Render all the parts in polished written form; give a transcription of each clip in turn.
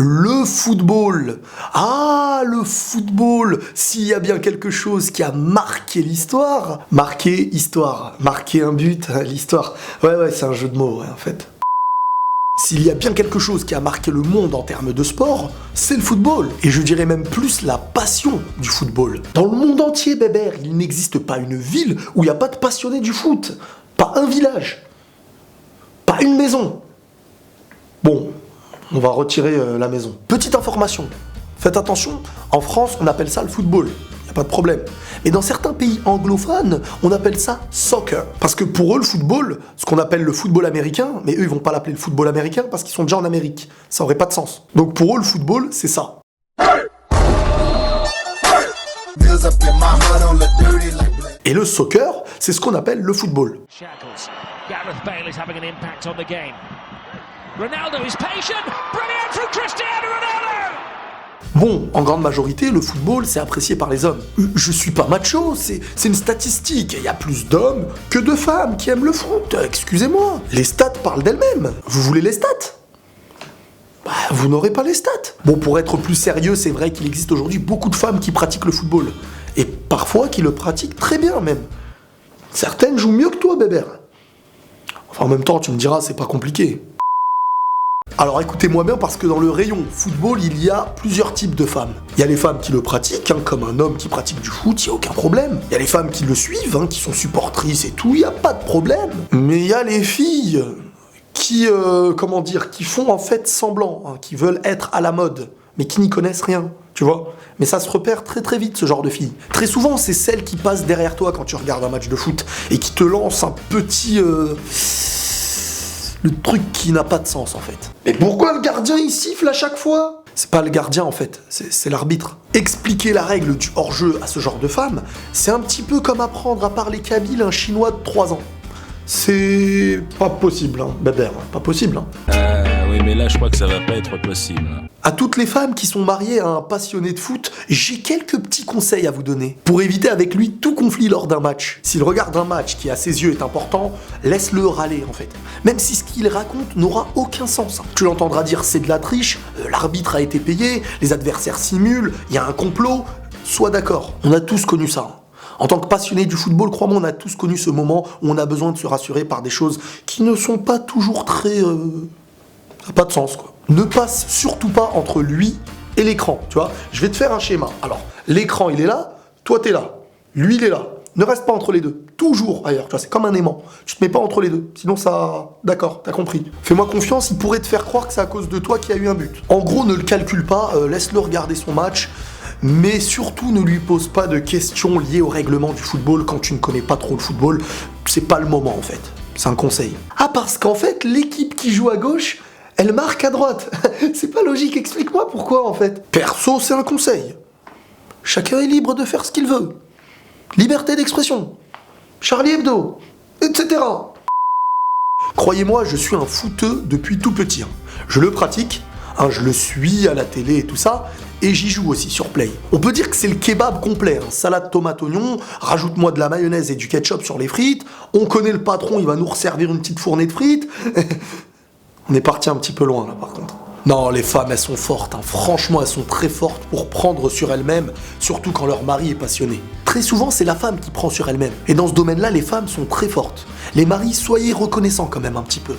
Le football. Ah, le football. S'il y a bien quelque chose qui a marqué l'histoire, marqué un but, l'histoire. Ouais, c'est un jeu de mots, ouais, en fait. S'il y a bien quelque chose qui a marqué le monde en termes de sport, c'est le football. Et je dirais même plus la passion du football. Dans le monde entier, bébert, il n'existe pas une ville où il n'y a pas de passionnés du foot. Pas un village. Pas une maison. Bon, on va retirer la maison. Petite information, faites attention, en France, on appelle ça le football. Il n'y a pas de problème. Mais dans certains pays anglophones, on appelle ça soccer. Parce que pour eux, le football, ce qu'on appelle le football américain, mais eux, ils vont pas l'appeler le football américain parce qu'ils sont déjà en Amérique. Ça aurait pas de sens. Donc pour eux, le football, c'est ça. Et le soccer, c'est ce qu'on appelle le football. Gareth Bale is having an impact on the game. Ronaldo is patient. Brilliant from Cristiano Ronaldo. Bon, en grande majorité, le football, c'est apprécié par les hommes. Je suis pas macho, c'est une statistique. Il y a plus d'hommes que de femmes qui aiment le foot. Excusez-moi. Les stats parlent d'elles-mêmes. Vous voulez les stats ? Bah, vous n'aurez pas les stats. Bon, pour être plus sérieux, c'est vrai qu'il existe aujourd'hui beaucoup de femmes qui pratiquent le football. Et parfois qui le pratiquent très bien même. Certaines jouent mieux que toi, bébert. Enfin, en même temps, tu me diras, c'est pas compliqué. Alors écoutez-moi bien parce que dans le rayon football, il y a plusieurs types de femmes. Il y a les femmes qui le pratiquent, comme un homme qui pratique du foot, il n'y a aucun problème. Il y a les femmes qui le suivent, qui sont supportrices et tout, il n'y a pas de problème. Mais il y a les filles qui, qui font en fait semblant, qui veulent être à la mode, mais qui n'y connaissent rien, tu vois. Mais ça se repère très très vite, ce genre de filles. Très souvent, c'est celles qui passent derrière toi quand tu regardes un match de foot et qui te lancent un petit... le truc qui n'a pas de sens en fait. Mais pourquoi le gardien il siffle à chaque fois ? C'est pas le gardien en fait, c'est l'arbitre. Expliquer la règle du hors-jeu à ce genre de femme, c'est un petit peu comme apprendre à parler kabyle à un chinois de 3 ans. C'est pas possible, bébert, pas possible. Oui, mais là, je crois que ça va pas être possible. À toutes les femmes qui sont mariées à un passionné de foot, j'ai quelques petits conseils à vous donner pour éviter avec lui tout conflit lors d'un match. S'il regarde un match qui à ses yeux est important, laisse-le râler en fait. Même si ce qu'il raconte n'aura aucun sens. Tu l'entendras dire c'est de la triche, l'arbitre a été payé, les adversaires simulent, il y a un complot. Sois d'accord, on a tous connu ça. En tant que passionné du football, crois-moi, on a tous connu ce moment où on a besoin de se rassurer par des choses qui ne sont pas toujours très... Ça n'a pas de sens, quoi. Ne passe surtout pas entre lui et l'écran, tu vois. Je vais te faire un schéma. Alors, l'écran, il est là, toi, t'es là. Lui, il est là. Ne reste pas entre les deux. Toujours ailleurs, tu vois, c'est comme un aimant. Tu te mets pas entre les deux, sinon ça... D'accord, t'as compris. Fais-moi confiance, il pourrait te faire croire que c'est à cause de toi qu'il y a eu un but. En gros, ne le calcule pas, laisse-le regarder son match. Mais surtout, ne lui pose pas de questions liées au règlement du football quand tu ne connais pas trop le football. C'est pas le moment, en fait. C'est un conseil. Ah, parce qu'en fait, l'équipe qui joue à gauche, elle marque à droite. C'est pas logique, explique-moi pourquoi, en fait. Perso, c'est un conseil. Chacun est libre de faire ce qu'il veut. Liberté d'expression. Charlie Hebdo, etc. Croyez-moi, je suis un footeux depuis tout petit. Je le pratique, je le suis à la télé et tout ça, et j'y joue aussi sur Play. On peut dire que c'est le kebab complet, salade, tomate, oignon, rajoute-moi de la mayonnaise et du ketchup sur les frites, on connaît le patron, il va nous resservir une petite fournée de frites. On est parti un petit peu loin là par contre. Non, les femmes, elles sont fortes, franchement, elles sont très fortes pour prendre sur elles-mêmes, surtout quand leur mari est passionné. Très souvent, c'est la femme qui prend sur elle-même. Et dans ce domaine-là, les femmes sont très fortes. Les maris, soyez reconnaissants quand même un petit peu.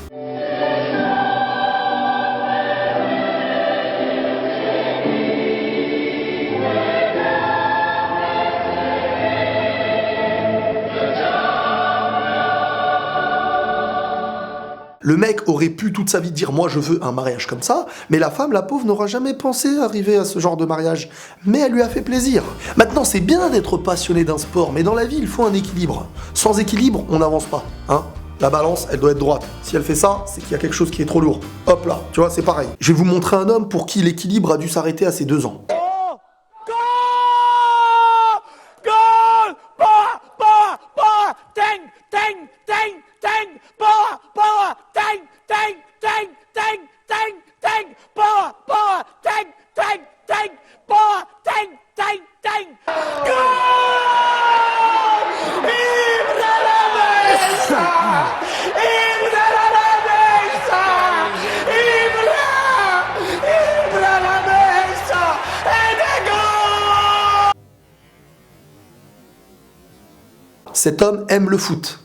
Le mec aurait pu toute sa vie dire « moi je veux un mariage comme ça », mais la femme, la pauvre, n'aura jamais pensé arriver à ce genre de mariage. Mais elle lui a fait plaisir. Maintenant, c'est bien d'être passionné d'un sport, mais dans la vie, il faut un équilibre. Sans équilibre, on n'avance pas. La balance, elle doit être droite. Si elle fait ça, c'est qu'il y a quelque chose qui est trop lourd. Hop là, tu vois, c'est pareil. Je vais vous montrer un homme pour qui l'équilibre a dû s'arrêter à ses 2 ans. cet homme aime le foot.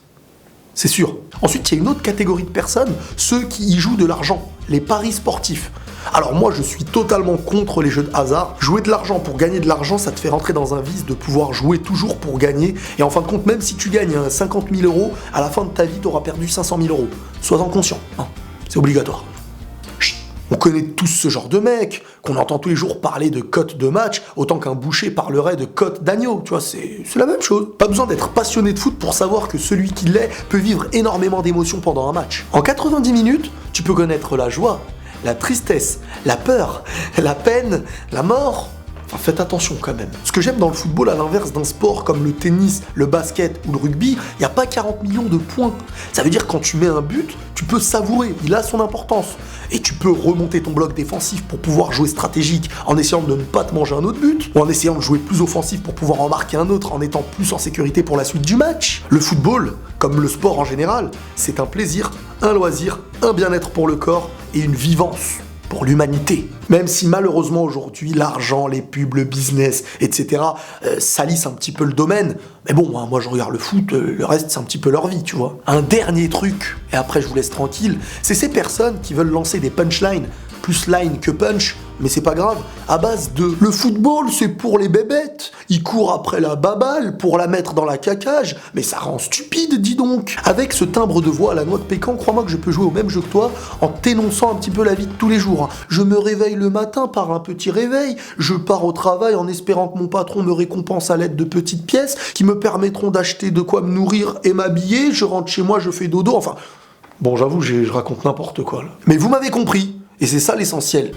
C'est sûr. Ensuite, il y a une autre catégorie de personnes, ceux qui y jouent de l'argent, les paris sportifs. Alors moi, je suis totalement contre les jeux de hasard. Jouer de l'argent pour gagner de l'argent, ça te fait rentrer dans un vice de pouvoir jouer toujours pour gagner. Et en fin de compte, même si tu gagnes 50 000 euros, à la fin de ta vie, tu auras perdu 500 000 euros. Sois-en conscient, hein. C'est obligatoire. On connaît tous ce genre de mec, qu'on entend tous les jours parler de cotes de match, autant qu'un boucher parlerait de cotes d'agneau, tu vois, c'est la même chose. Pas besoin d'être passionné de foot pour savoir que celui qui l'est peut vivre énormément d'émotions pendant un match. En 90 minutes, tu peux connaître la joie, la tristesse, la peur, la peine, la mort. Enfin, faites attention quand même. Ce que j'aime dans le football, à l'inverse d'un sport comme le tennis, le basket ou le rugby, il n'y a pas 40 millions de points. Ça veut dire que quand tu mets un but, tu peux savourer, il a son importance. Et tu peux remonter ton bloc défensif pour pouvoir jouer stratégique en essayant de ne pas te manger un autre but, ou en essayant de jouer plus offensif pour pouvoir en marquer un autre en étant plus en sécurité pour la suite du match. Le football, comme le sport en général, c'est un plaisir, un loisir, un bien-être pour le corps et une vivance pour l'humanité. Même si malheureusement aujourd'hui, l'argent, les pubs, le business, etc. salissent un petit peu le domaine. Mais bon, hein, moi je regarde le foot, le reste c'est un petit peu leur vie, tu vois. Un dernier truc, et après je vous laisse tranquille, c'est ces personnes qui veulent lancer des punchlines, plus line que punch, mais c'est pas grave, à base de « le football c'est pour les bébêtes, ils courent après la baballe pour la mettre dans la cacage, mais ça rend stupide, dis donc !» Avec ce timbre de voix à la noix de pécan, crois-moi que je peux jouer au même jeu que toi en t'énonçant un petit peu la vie de tous les jours. Je me réveille le matin par un petit réveil, je pars au travail en espérant que mon patron me récompense à l'aide de petites pièces qui me permettront d'acheter de quoi me nourrir et m'habiller, je rentre chez moi, je fais dodo, enfin... Bon, j'avoue, je raconte n'importe quoi, là. Mais vous m'avez compris, et c'est ça l'essentiel.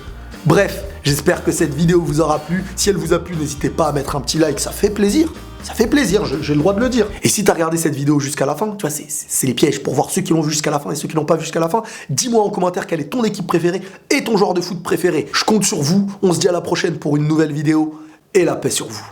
Bref, j'espère que cette vidéo vous aura plu. Si elle vous a plu, n'hésitez pas à mettre un petit like, ça fait plaisir. Ça fait plaisir, j'ai le droit de le dire. Et si t'as regardé cette vidéo jusqu'à la fin, tu vois, c'est les pièges pour voir ceux qui l'ont vu jusqu'à la fin et ceux qui l'ont pas vu jusqu'à la fin. Dis-moi en commentaire quelle est ton équipe préférée et ton joueur de foot préféré. Je compte sur vous, on se dit à la prochaine pour une nouvelle vidéo et la paix sur vous.